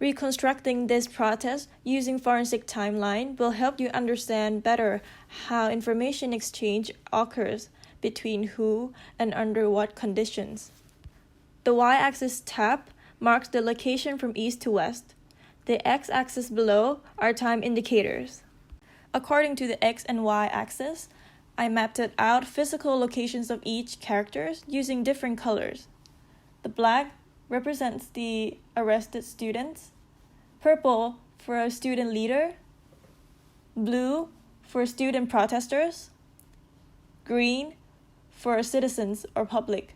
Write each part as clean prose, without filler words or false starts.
Reconstructing this process using forensic timeline will help you understand better how information exchange occurs between who and under what conditions. The y-axis tab marks the location from east to west. The x-axis below are time indicators. According to the x and y-axis, I mapped out physical locations of each character using different colors. The black represents the arrested students, purple for a student leader, blue for student protesters, green for citizens or public,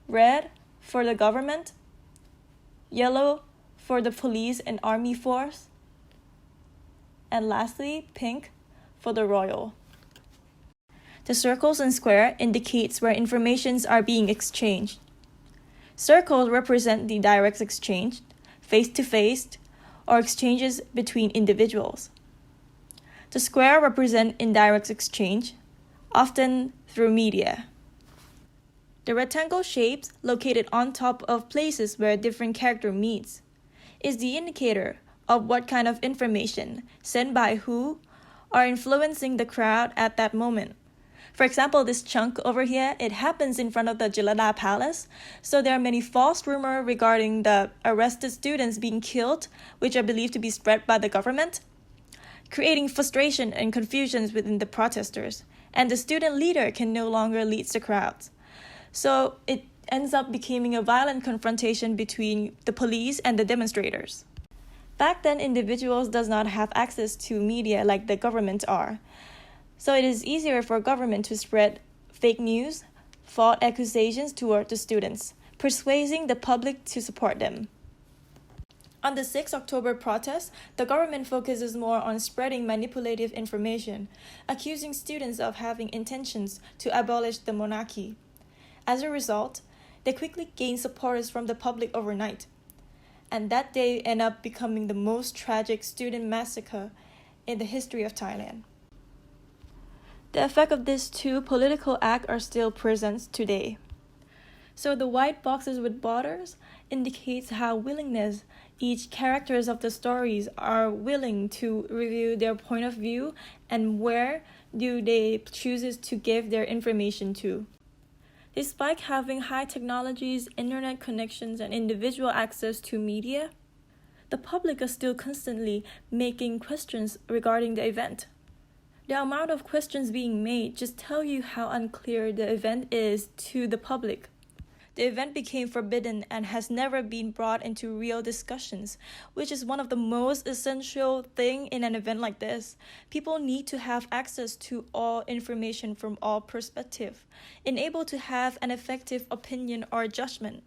red for the government, yellow for the police and army force, and lastly, pink for the royal. The circles and square indicates where informations are being exchanged. Circles represent the direct exchange, face-to-face, or exchanges between individuals. The square represent indirect exchange, often through media. The rectangle shapes located on top of places where a different character meets is the indicator of what kind of information sent by who are influencing the crowd at that moment. For example, this chunk over here, it happens in front of the Jalada Palace, so there are many false rumors regarding the arrested students being killed, which are believed to be spread by the government, creating frustration and confusions within the protesters, and the student leader can no longer lead the crowds. So it ends up becoming a violent confrontation between the police and the demonstrators. Back then, individuals does not have access to media like the government are. So it is easier for government to spread fake news, false accusations toward the students, persuading the public to support them. On the 6th October protest, the government focuses more on spreading manipulative information, accusing students of having intentions to abolish the monarchy. As a result, they quickly gain supporters from the public overnight, and that day ended up becoming the most tragic student massacre in the history of Thailand. The effect of these two political acts are still present today. So the white boxes with borders indicates how willingness each characters of the stories are willing to reveal their point of view and where do they choose to give their information to. Despite having high technologies, internet connections, and individual access to media, the public are still constantly making questions regarding the event. The amount of questions being made just tell you how unclear the event is to the public. The event became forbidden and has never been brought into real discussions, which is one of the most essential thing in an event like this. People need to have access to all information from all perspectives, and able to have an effective opinion or judgment.